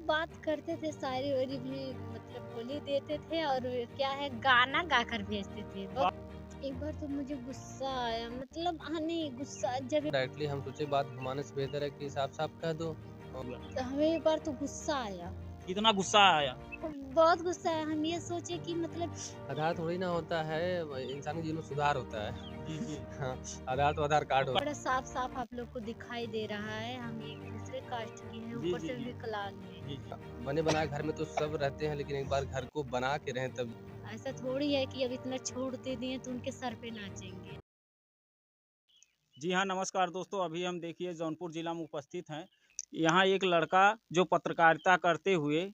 बात करते थे, शायरी-वायरी भी मतलब बोल ही देते थे और क्या है गाना गाकर भेजते थे। वाह! एक बार तो मुझे गुस्सा आया मतलब नहीं गुस्सा जब डायरेक्टली हम सोचे बात घुमाने से बेहतर है कि साफ-साफ कह दो। हमें एक बार तो गुस्सा आया। कितना गुस्सा आया? बहुत गुस्सा आया, हम ये सोचे कि मतलब आधार थोड़ी ना होता है, इंसान के जीवन में सुधार होता है। जी, जी। हाँ, आधार तो आधार तो कार्ड क होता बड़ा साफ-साफ आप लोग को दिखाई दे रहा है, हम एक दूसरे कास्ट के हैं, जी, ऊपर जी, से जी। विकलांग हैं। जी, जी। है। बने-बनाए घर में तो सब रहते हैं, लेकिन एक बार घर को बना के रहें तब ऐसा थोड़ी है कि अब इतना छोड़ दे दिए तो उनके सर पे नाचेंगे। जी हाँ, नमस्कार दोस्तों। अभी हम देखिए जौनपुर ज़िला में उपस्थित हैं। यहाँ एक लड़का जो पत्रकारिता करते हुए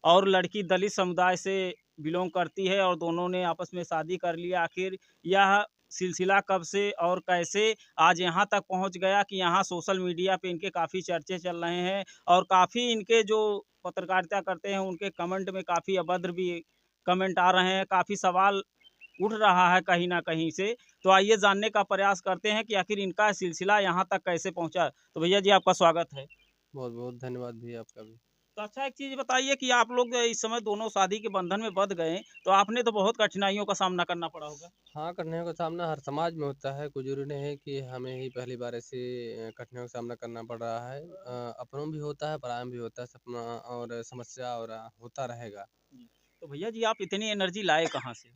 और लड़की दलित समुदाय से बिलॉन्ग करती है और दोनों ने आपस में शादी कर लिया। आखिर यह सिलसिला कब से और कैसे आज यहाँ तक पहुँच गया कि यहाँ सोशल मीडिया पे इनके काफ़ी चर्चे चल रहे हैं और काफ़ी इनके जो पत्रकारिता करते हैं उनके कमेंट में काफ़ी अभद्र भी कमेंट आ रहे हैं, काफ़ी सवाल उठ रहा है कहीं न कहीं से। तो आइए जानने का प्रयास करते हैं कि आखिर इनका सिलसिला यहाँ तक कैसे पहुँचा। तो भैया जी आपका स्वागत है। बहुत-बहुत धन्यवाद भैया आपका भी। तो अच्छा एक चीज़ बताइए कि आप लोग इस समय दोनों शादी के बंधन में बंध गए, तो आपने तो बहुत कठिनाइयों का सामना करना पड़ा होगा? हाँ, कठिनाइयों का सामना हर समाज में होता है, कोई ज़रूरी नहीं है कि हमें ही पहली बार ऐसे कठिनाइयों का सामना करना पड़ रहा है। अपनों में भी होता है, परायों में भी होता है सपना और समस्या और होता रहेगा। जी। तो भैया जी आप इतनी एनर्जी लाए कहाँ से?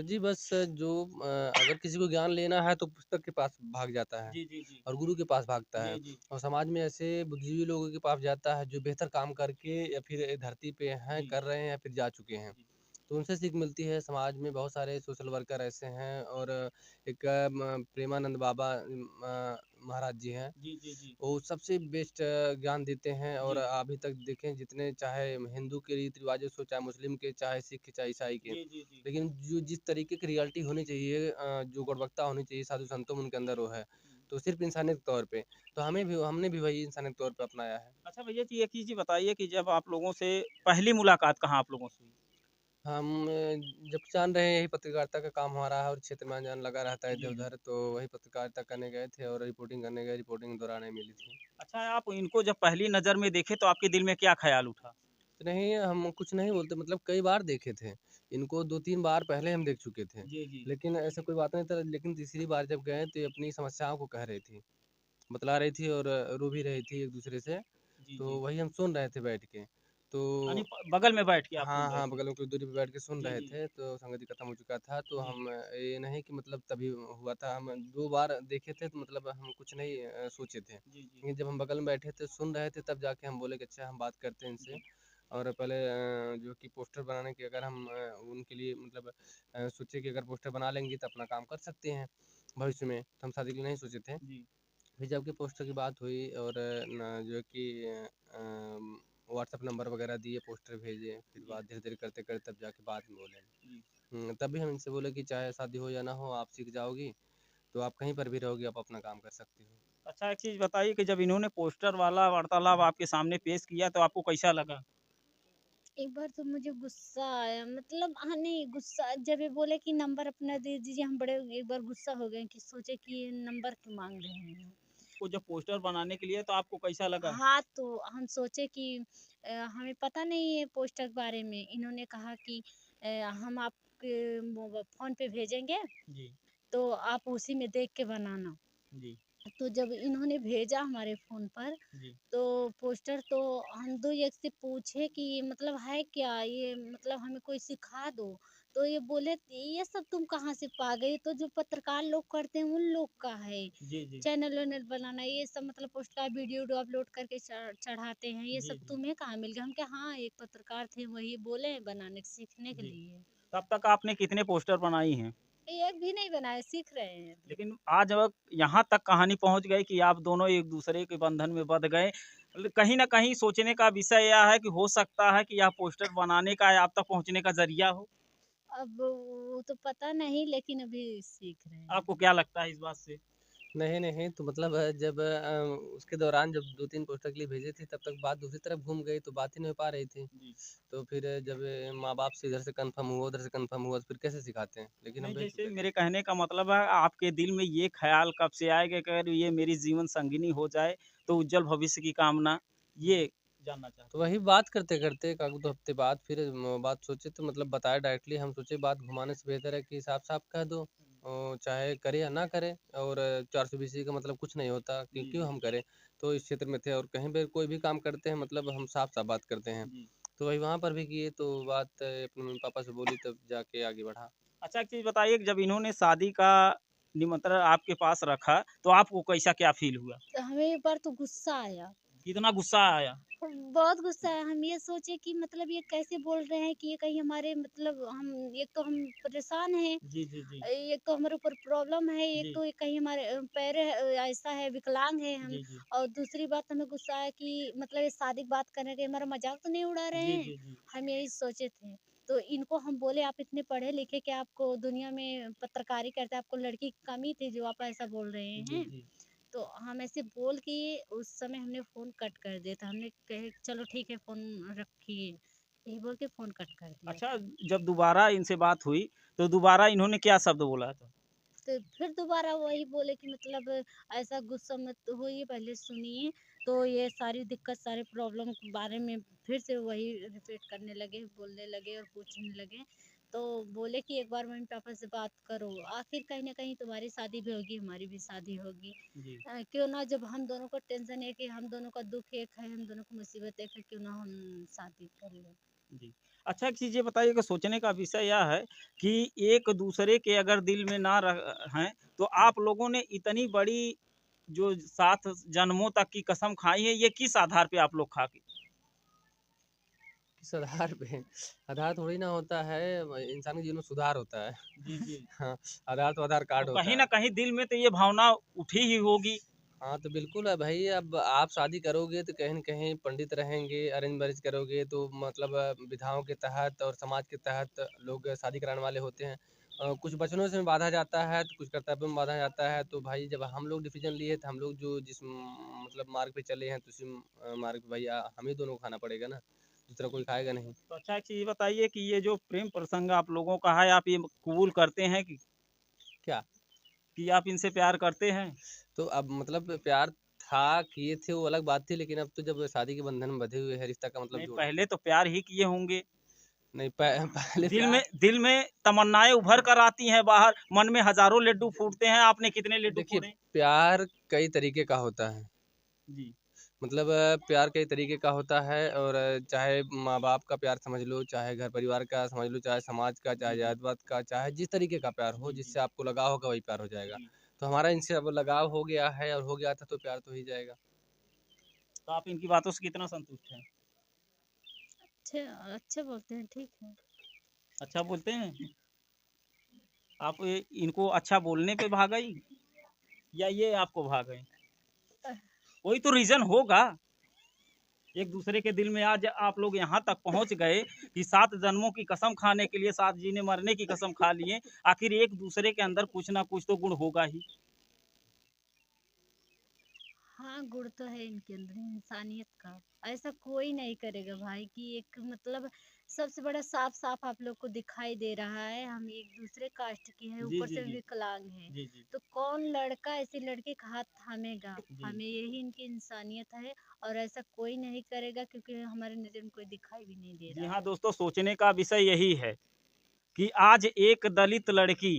जी बस जो अगर किसी को ज्ञान लेना है तो पुस्तक के पास भाग जाता है जी, जी, जी। और गुरु के पास भागता है जी, जी। और समाज में ऐसे बुद्धिजीवी लोगों के पास जाता है जो बेहतर काम करके या फिर धरती पे हैं, जी। कर रहे हैं या फिर जा चुके हैं। जी। तो उनसे सीख मिलती है। समाज में बहुत सारे सोशल वर्कर ऐसे हैं और एक प्रेमानंद बाबा महाराज जी हैं। जी, जी, जी। वो सबसे बेस्ट ज्ञान देते हैं और जी। अभी तक देखें जितने चाहे हिंदू के रीति रिवाजों से, चाहे मुस्लिम के, चाहे सिख के, चाहे ईसाई के, जी, जी, जी। लेकिन जो जिस तरीके की रियलिटी होनी चाहिए, जो गुणवत्ता होनी चाहिए साधु संतों में उनके अंदर वो है। तो सिर्फ इंसानियत के तौर पे तो हमने भी वही इंसानियत के तौर पे अपनाया है। अच्छा भैया जी एक चीज़ बताइए कि जब आप लोगों से पहली मुलाकात कहाँ आप लोगों से हुई? हम जब जान रहे हैं यही पत्रकारिता का काम हमारा है और क्षेत्र में जान लगा रहता है जी, जी। इधर-उधर, तो वही पत्रकारिता करने गए थे और रिपोर्टिंग करने गए, रिपोर्टिंग के दौरान ही मिली थी। अच्छा आप इनको जब पहली नज़र में देखे तो आपके दिल में क्या ख़्याल उठा? तो नहीं, हम कुछ नहीं बोलते, मतलब कई बार देखे थे। इनको 2-3 बार पहले हम देख चुके थे। जी, जी। लेकिन ऐसा कोई बात नहीं था, लेकिन तीसरी बार जब गए तो ये अपनी समस्याओं को कह रही थी, बतला रही थी और रो भी रही थी एक-दूसरे से। जी, तो जी। वही हम सुन रहे थे बैठ के। तो यानी बगल में बैठ के आप सुन हाँ, रहे हाँ, थे? बगल में कुछ दूरी पे बैठ के सुन जी, रहे जी। थे, तो संगति खत्म हो चुका था। तो जी। हम ये नहीं कि मतलब तभी हुआ था, हम 2 बार देखे थे तो मतलब हम कुछ नहीं सोचे थे। जी, जी। लेकिन जब हम बगल में बैठे थे, सुन रहे थे, तब जाके हम बोले कि अच्छा हम बात करते हैं इनसे। जी। और पहले जो कि पोस्टर बनाने की अगर हम उनके लिए मतलब सोचे कि अगर पोस्टर बना लेंगे तो अपना काम कर सकते हैं भविष्य में, तो हम शादी के लिए नहीं सोचे थे। जी। फिर जबकि पोस्टर की बात हुई और न जो है कि व्हाट्सएप नंबर वगैरह दिए, पोस्टर भेजे, फिर जी। बात धीरे-धीरे करते-करते तब जाके बाद में बोले। जी। तब भी हम इनसे बोले कि चाहे शादी हो या ना हो, आप सीख जाओगी, तो आप कहीं पर भी रहोगी, आप अपना काम कर सकती हो। अच्छा एक चीज़ बताइए कि जब इन्होंने पोस्टर वाला वार्तालाप आपके सामने पेश किया तो आपको कैसा लगा? एक बार तो मुझे गुस्सा आया मतलब नहीं गुस्सा जब ये बोले कि नंबर अपना दे दीजिए हम बड़े एक बार गुस्सा हो गए कि सोचे कि ये नंबर क्यों मांग रहे हैं। वो जब पोस्टर बनाने के लिए तो आपको कैसा लगा? हाँ, तो हम सोचे कि हमें पता नहीं है पोस्टर के बारे में। इन्होंने कहा कि हम आपके फ़ोन पे भेजेंगे, जी। तो आप उसी में देख के बनाना। जी। तो जब इन्होंने भेजा हमारे फ़ोन पर, जी। तो पोस्टर तो हम 2 एक से पूछे कि ये मतलब है क्या? ये मतलब हमें कोई सिखा दो। तो ये बोले, "ये सब तुम कहाँ से पा गए? ये तो जो पत्रकार लोग करते हैं, उन लोग का है।" जी, जी। चैनल-वैनल बनाना ये सब मतलब पोस्ट का वीडियो-वूडियो अपलोड करके चढ़ाते हैं, ये जी, सब जी। तुम्हें कहाँ मिल गया? हम कहा हाँ, एक पत्रकार थे वही बोले हैं बनाने सीखने के जी। लिए। तब तक आपने कितने पोस्टर बनाई हैं? एक भी नहीं बनाए, सीख रहे हैं अभी। लेकिन आज अब यहाँ तक कहानी पहुँच गई कि आप दोनों एक-दूसरे के बंधन में बँध गए। कहीं न कहीं सोचने का विषय यह है कि हो सकता है कि यह पोस्टर बनाने का आप तक पहुँचने का ज़रिया हो। अब वो तो पता नहीं लेकिन अभी सीख रहे हैं। आपको क्या लगता है इस बात से? नहीं, नहीं, तो मतलब जब उसके दौरान जब 2-3 पोस्टर के लिए भेजे थे, तब तक बात दूसरी तरफ घूम गई, तो बात ही नहीं हो पा रही थी। जी। तो फिर जब माँ-बाप से इधर से कन्फर्म हुआ, उधर से कन्फर्म हुआ, तो फिर कैसे सिखाते हैं? लेकिन हम नहीं, भेज जैसे चुके थे। मेरे कहने का मतलब है आपके दिल में ये ख़्याल कब से आया कि अगर ये मेरी जीवन संगिनी हो जाए, तो उज्जवल भविष्य की कामना, ये जानना चाहते तो हैं? वही बात करते-करते 1 आध 2 हफ्ते बाद फिर बात सोचे तो मतलब बताया डायरेक्टली, हम सोचे बात घुमाने से बेहतर है कि साफ-साफ कह दो, चाहे करे या ना करे, और 420 का मतलब कुछ नहीं होता कि जी, क्यों जी। हम करें। तो इस क्षेत्र में थे और कहीं पे कोई भी काम करते हैं मतलब हम साफ-साफ बात करते हैं। जी। तो वही वहाँ पर भी किए तो बात अपने मम्मी-पापा से बोली तब जाके आगे बढ़ा। अच्छा एक चीज़ बताइए कि जब इन्होंने शादी का निमंत्रण आपके पास रखा, तो आपको कैसा क्या फ़ील हुआ? तो हमें एक बार तो गुस्सा आया। कितना गुस्सा आया? बहुत गुस्सा आया। हम ये सोचे कि मतलब ये कैसे बोल रहे हैं कि ये कहीं हमारे मतलब हम एक तो हम परेशान हैं, जी, जी, जी। एक तो हमारे ऊपर प्रॉब्लम है, एक जी। तो ये कहीं हमारे पैर ऐसा है, विकलांग है हम। जी, जी। और दूसरी बात हमें गुस्सा आया कि मतलब ये शादी की बात कर रहे हैं, हमारा मज़ाक तो नहीं उड़ा रहे जी, हैं? जी, जी। हम यही सोचे थे। तो इनको हम बोले आप इतने पढ़े लिखे क्या आपको दुनिया में पत्रकारी करते आपको लड़की की कमी थी जो आप ऐसा बोल रहे जी, हैं? जी। तो हम ऐसे बोल के उस समय हमने फ़ोन कट कर दिया था। हमने कहे चलो ठीक है फ़ोन रखिए, यही बोल के फ़ोन कट कर दिया अच्छा था। जब दोबारा इनसे बात हुई, तो दोबारा इन्होंने क्या शब्द बोला था? तो फिर दोबारा वही बोले कि मतलब ऐसा गुस्सा मत होइए, पहले सुनिए। तो ये सारी दिक्कत, सारे प्रॉब्लम के बारे में फिर से वही रिपीट करने लगे, बोलने लगे और पूछने लगे। तो बोले कि एक बार मम्मी-पापा से बात करो, आखिर कहीं न कहीं तुम्हारी शादी भी होगी, हमारी भी शादी होगी। जी, क्यों ना जब हम दोनों को टेंशन एक है, हम दोनों का दुःख एक है, हम दोनों की मुसीबत एक है, क्यों ना हम शादी कर लें। जी। अच्छा एक चीज़ ये बताइए कि सोचने का विषय यह है कि एक-दूसरे के अगर दिल में ना हैं, तो आप लोगों ने इतनी बड़ी जो 7 जन्मों तक की कसम खाई है, ये किस आधार पे आप लोग खा के? किस आधार पे? आधार थोड़ी ना होता है, इंसान के जीवन में सुधार होता है। जी, जी। हाँ, आधार तो आधार तो कार्ड कहीं होता न है। कहीं दिल में तो ये भावना उठी ही होगी। हाँ, तो बिल्कुल है भई, अब आप शादी करोगे तो कहीं न कहीं पंडित रहेंगे, अरेंज मैरेज करोगे तो मतलब विधाओं के तहत और समाज के तहत लोग शादी कराने वाले होते हैं। कुछ वचनों से बाँधा जाता है, तो कुछ कर्तव्यों में बाँधा जाता है, तो भाई जब हम लोग डिसीज़न लिए तो हम लोग जो जिस मतलब मार्ग पे चले हैं, तो उसी मार्ग पे भई हम ही दोनों को खाना पड़ेगा ना, दूसरा कोई खाएगा नहीं। तो अच्छा एक चीज़ बताइए कि ये जो प्रेम प्रसंग आप लोगों का है, आप ये कबूल करते हैं क्या? कि आप इनसे प्यार करते हैं? तो अब मतलब प्यार था, किए थे वो अलग बात थी, लेकिन अब तो जब शादी के बंधन में बंधे हुए हैं, रिश्ता का मतलब नहीं, जोड़ पहले तो प्यार ही किए होंगे। नहीं पहले दिल में प्यार। दिल में तमन्नाएँ उभर कर आती हैं बाहर, मन में हज़ारों लड्डू फूटते हैं, आपने कितने लड्डू देखिए, फोड़े? प्यार कई तरीके का होता है। जी, मतलब प्यार कई तरीके का होता है, और चाहे माँ-बाप का प्यार समझ लो, चाहे घर परिवार का समझ लो, चाहे समाज का, चाहे जी, जी। जात-पात का, चाहे जिस तरीके का प्यार हो, जी, जी। जिससे आपको लगाव होगा वही प्यार हो जाएगा। जी, तो हमारा इनसे अब लगाव हो गया है और हो गया था, तो प्यार तो हो ही जाएगा। तो आप इनकी बातों से कितना संतुष्ट हैं? अच्छे अच्छे बोलते हैं, ठीक है। अच्छा बोलते हैं? आप इनको अच्छा बोलने पे भा गई या ये आपको भा गए? कोई तो रीज़न होगा। एक दूसरे के दिल में आज आप लोग यहाँ तक पहुँच गए कि 7 जन्मों की कसम खाने के लिए 7 जीने मरने की कसम खा लिए। आखिर एक दूसरे के अंदर कुछ ना कुछ तो गुण होगा ही। हाँ, गुण तो है इनके अंदर इंसानियत का। ऐसा कोई नहीं करेगा भाई कि एक मतलब सबसे बड़ा साफ-साफ आप लोग को दिखाई दे रहा है, हम एक-दूसरे कास्ट के हैं, जी, ऊपर जी, से जी। विकलांग हैं। जी, जी। तो कौन लड़का ऐसी लड़की का हाथ थामेगा? जी। हमें यही इनकी इंसानियत है और ऐसा कोई नहीं करेगा क्योंकि हमारे नज़र में कोई दिखाई भी नहीं दे जी रहा हाँ, है। दोस्तों सोचने का विषय यही है कि आज एक दलित लड़की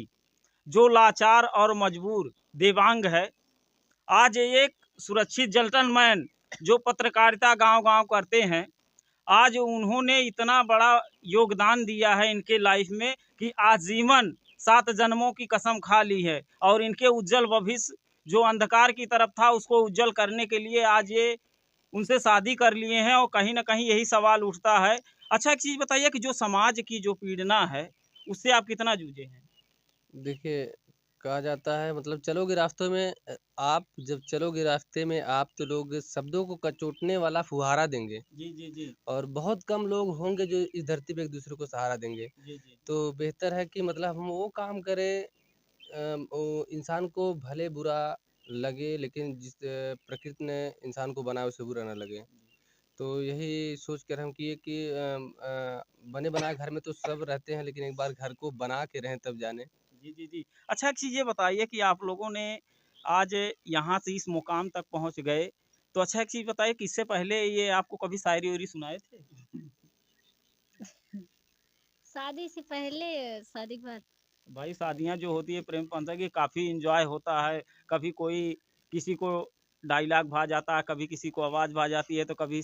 जो लाचार और मजबूर दिव्यांग है, आज एक सुरक्षित जेंटलमैन जो पत्रकारिता गाँव-गाँव करते हैं, आज उन्होंने इतना बड़ा योगदान दिया है इनके लाइफ में कि आजीवन 7 जन्मों की कसम खा ली है और इनके उज्जवल भविष्य जो अंधकार की तरफ था उसको उज्जवल करने के लिए आज ये उनसे शादी कर लिए हैं और कहीं न कहीं यही सवाल उठता है। अच्छा एक चीज़ बताइए कि जो समाज की जो पीड़ना है, उससे आप कितना जूझे हैं? देखिए, कहा जाता है मतलब चलोगे रास्तों में, आप जब चलोगे रास्ते में आप तो लोग शब्दों को कचोटने वाला फुहारा देंगे, जी, जी, जी। और बहुत कम लोग होंगे जो इस धरती पे एक-दूसरे को सहारा देंगे। जी, जी। तो बेहतर है कि मतलब हम वो काम करें, वो इंसान को भले बुरा लगे, लेकिन जिस प्रकृति ने इंसान को बनाया उसे बुरा ना लगे। तो यही सोच कर हम किए कि बने बनाए घर में तो सब रहते हैं, लेकिन एक बार घर को बना के रहें तब जाने। जी, जी, जी। अच्छा एक चीज़ ये बताइए कि आप लोगों ने आज यहाँ से इस मुकाम तक पहुँच गए, तो अच्छा एक चीज़ बताइए कि इससे पहले ये आपको कभी शायरी-वायरी सुनाए थे? शादी से पहले, शादी के बाद? भाई शादियाँ जो होती है प्रेम पंथ की काफ़ी एन्जॉय होता है। कभी कोई किसी को डायलॉग भा जाता है, कभी किसी को आवाज़ भा जाती है, तो कभी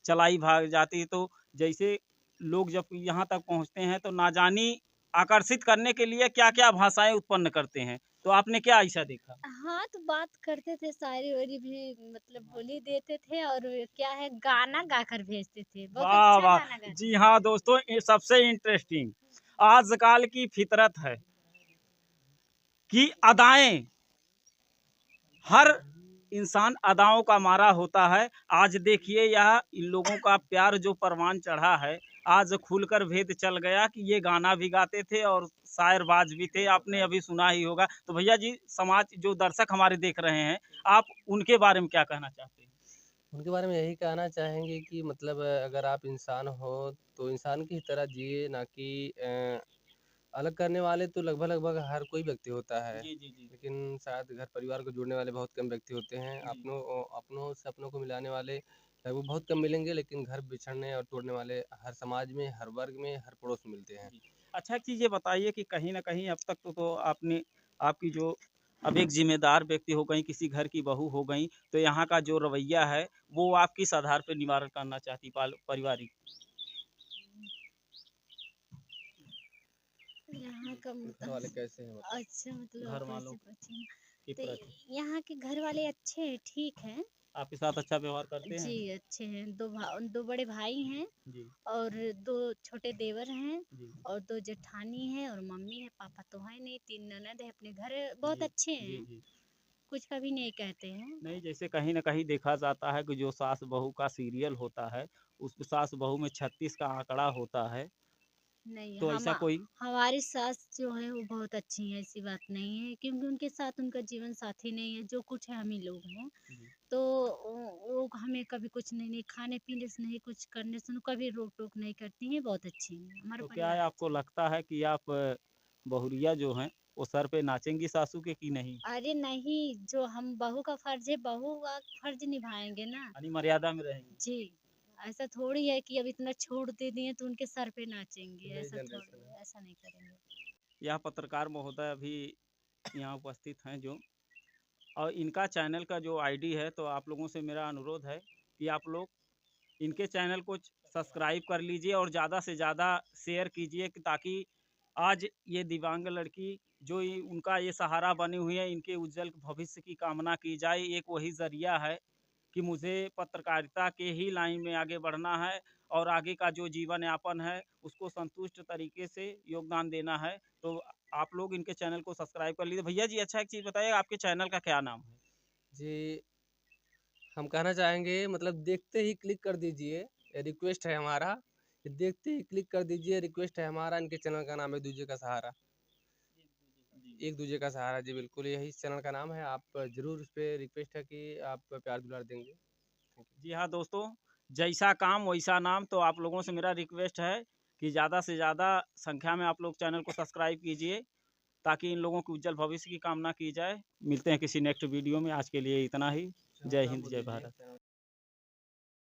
चलाई भाग जाती है। तो जैसे लोग जब यहाँ तक पहुँचते हैं तो ना जानी आकर्षित करने के लिए क्या-क्या भाषाएँ उत्पन्न करते हैं। तो आपने क्या ऐसा देखा? हाँ, तो बात करते थे, शायरी-वायरी भी मतलब बोल ही देते थे, और क्या है, गाना गाकर भेजते थे। बहुत वाह, अच्छा वाह! गाना गाते जी थे। हाँ, दोस्तों ये सबसे इंटरेस्टिंग आजकल की फ़ितरत है कि अदाएँ हर इंसान अदाओं का मारा होता है। आज देखिए यह इन लोगों का प्यार जो परवान चढ़ा है, आज खुलकर भेद चल गया कि ये गाना भी गाते थे और शायरबाज़ भी थे, आपने अभी सुना ही होगा। तो भैया जी समाज जो दर्शक हमारे देख रहे हैं, आप उनके बारे में क्या कहना चाहते हैं? उनके बारे में यही कहना चाहेंगे कि मतलब अगर आप इंसान हो तो इंसान की तरह जिए, ना कि अलग करने वाले तो लगभग-लगभग हर कोई व्यक्ति होता है। जी, जी, जी। लेकिन शायद घर परिवार को जोड़ने वाले बहुत कम व्यक्ति होते हैं। जी। अपनों से अपनों को मिलाने वाले लगभग बहुत कम मिलेंगे, लेकिन घर बिछड़ने और तोड़ने वाले हर समाज में, हर वर्ग में, हर पड़ोस में मिलते हैं। जी। अच्छा एक चीज़ ये बताइए कि कहीं न कहीं अब तक तो आपने आपकी जो अब एक ज़िम्मेदार व्यक्ति हो गईं, किसी घर की बहू हो गईं, तो यहाँ का जो रवैया है, वो आप किस आधार पे निवारण करना चाहती पारिवारिक? यहाँ का घर वाले कैसे हैं मतलब? अच्छा, मतलब घर वालों कैसे पूछें? के तो प्रति यहाँ के घर वाले अच्छे हैं, ठीक हैं। आपके साथ अच्छा व्यवहार करते जी, हैं? अच्छे हैं। 2 बड़े भाई हैं, जी, और 2 छोटे देवर हैं, जी, और 2 जेठानी हैं, और मम्मी है, पापा तो हैं नहीं, 3 ननद है, अपने घर बहुत जी, अच्छे जी, हैं, जी। कुछ कभी नहीं कहते हैं। नहीं, जैसे कहीं न कहीं देखा जाता है कि जो सास-बहू का सीरियल होता है, उस सास-बहू में 36 का आंकड़ा होता है, नहीं, तो ऐसा कोई हमारी सास जो है वो बहुत अच्छी हैं, ऐसी बात नहीं है, क्योंकि उनके साथ उनका जीवन साथी नहीं है, जो कुछ है हम ही लोग हैं। जी। तो वो हमें कभी कुछ नहीं खाने-पीने से, नहीं कुछ करने से, कभी रोक-टोक नहीं करती हैं, बहुत अच्छी हैं, हमारा तो क्या है परिवार आपको अच्छा है। लगता है कि आप बहुरिया जो हैं, वो सर पे नाचेंगी सासू के कि नहीं? अरे नहीं, जो हम बहू का फ़र्ज़ है, बहू का फ़र्ज़ निभाएँगे ना। यानी मर्यादा में रहेंगी। जी, ऐसा थोड़ी है कि अब इतना छूट दे दिए तो उनके सर पे नाचेंगे, नई ऐसा थोड़ी जनरेशन है। है, ऐसा नहीं करेंगे। यह पत्रकार महोदय अभी यहाँ उपस्थित हैं जो और इनका चैनल का जो आईडी है, तो आप लोगों से मेरा अनुरोध है कि आप लोग इनके चैनल को सब्सक्राइब कर लीजिए और ज़्यादा से ज़्यादा शेयर कीजिए कि ताकि आज ये दिव्यांग लड़की जो उनका ये सहारा बनी हुई है, इनके उज्जवल भविष्य की कामना की जाए। एक वही ज़रिया है कि मुझे पत्रकारिता के ही लाइन में आगे बढ़ना है और आगे का जो जीवन यापन है उसको संतुष्ट तरीके से योगदान देना है। तो आप लोग इनके चैनल को सब्सक्राइब कर लीजिए। भैया जी अच्छा एक चीज़ बताइए आपके चैनल का क्या नाम है? जी, हम कहना चाहेंगे मतलब देखते ही क्लिक कर दीजिए, ये रिक्वेस्ट है हमारा, कि देखते ही क्लिक कर दीजिए, रिक्वेस्ट है हमारा। इनके चैनल का नाम है दूजे का सहारा। जी। एक दूजे का सहारा, जी बिल्कुल यही इस चैनल का नाम है। आप ज़रूर इस पे रिक्वेस्ट है कि आप प्यार दुलार देंगे। Thank you. जी हाँ दोस्तों, जैसा काम वैसा नाम। तो आप लोगों से मेरा रिक्वेस्ट है कि ज़्यादा से ज़्यादा संख्या में आप लोग चैनल को सब्सक्राइब कीजिए ताकि इन लोगों के उज्जवल भविष्य की कामना की जाए। मिलते हैं किसी नेक्स्ट वीडियो में, आज के लिए इतना ही। अच्छा, जय नाम हिंद, बोल जय दीजिए भारत। चैनल